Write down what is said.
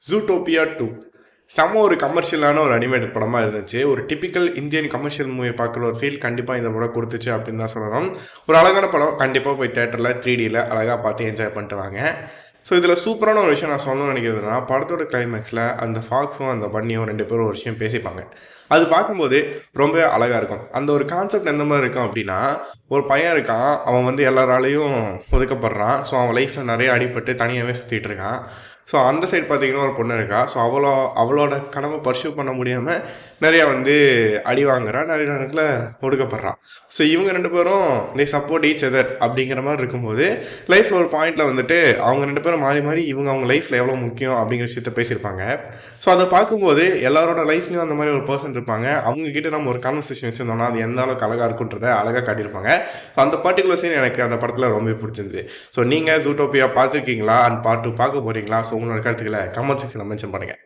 ஜூட்டோபியா 2 செம்ம ஒரு கமர்ஷியலான ஒரு அனிமேட்டட் படமாக இருந்துச்சு. ஒரு டிப்பிக்கல் இந்தியன் கமர்ஷியல் மூவி பார்க்குற ஒரு ஃபீல் கண்டிப்பாக இந்த படம் கொடுத்துச்சு அப்படின்னு தான் சொல்லணும். ஒரு அழகான படம், கண்டிப்பாக போய் தேட்டரில் 3Dயில் அழகாக பார்த்து என்ஜாய் பண்ணிட்டு வாங்க. ஸோ இதில் சூப்பரான ஒரு விஷயம் நான் சொல்லணும்னு நினைக்கிறதுனா, படத்தோட கிளைமேக்ஸில் அந்த ஃபாக்ஸும் அந்த பன்னியும் 2 பேரும் ஒரு விஷயம் பேசிப்பாங்க. அது பார்க்கும்போது ரொம்ப அழகாக இருக்கும். அந்த ஒரு கான்செப்ட் எந்த மாதிரி இருக்கும் அப்படின்னா, ஒரு பையன் இருக்கான், அவன் வந்து எல்லாராலையும் ஒதுக்கப்படுறான். ஸோ அவன் லைஃப்பில் நிறைய அடிபட்டு தனியாகவே சுற்றிட்டு இருக்கான். ஸோ அந்த சைடு பார்த்தீங்கன்னா ஒரு பொண்ணு இருக்கா. ஸோ அவளோட கனவை பர்சியூ பண்ண முடியாமல் நிறையா வந்து அடி வாங்குறா, நிறைய நேரத்தில் ஒடுக்கப்படுறான். ஸோ இவங்க 2 பேரும் தே சப்போர்ட் ஈச் அதர் அப்படிங்கிற மாதிரி இருக்கும்போது, லைஃப்பில் ஒரு பாயிண்டில் வந்துட்டு அவங்க 2 பேரும் மாறி மாறி அவங்க லைஃப்பில் எவ்வளோ முக்கியம் அப்படிங்கிற விஷயத்த பேசியிருப்பாங்க. ஸோ அதை பார்க்கும்போது எல்லாரோட லைஃப்லையும் அந்த மாதிரி ஒரு பர்சன் இருப்பாங்க. அவங்கக்கிட்ட நம்ம ஒரு கான்வர்சேஷன் வச்சுருந்தோம்னா அது எந்த அளவுக்கு அழகாக இருக்குன்றதை அழகாக காட்டியிருப்பாங்க. ஸோ அந்த பர்டிகுலர் சீன் எனக்கு அந்த படத்தில் ரொம்ப பிடிச்சிருந்துது. ஸோ நீங்கள் ஜூட்டோபியா பார்த்துருக்கீங்களா? அண்ட் பார்ட் 2 பார்க்க போகிறீங்களா? ஸோ உங்களோட கருத்துக்களை கமெண்ட் செக்ஷனில் மென்ஷன் பண்ணுங்கள்.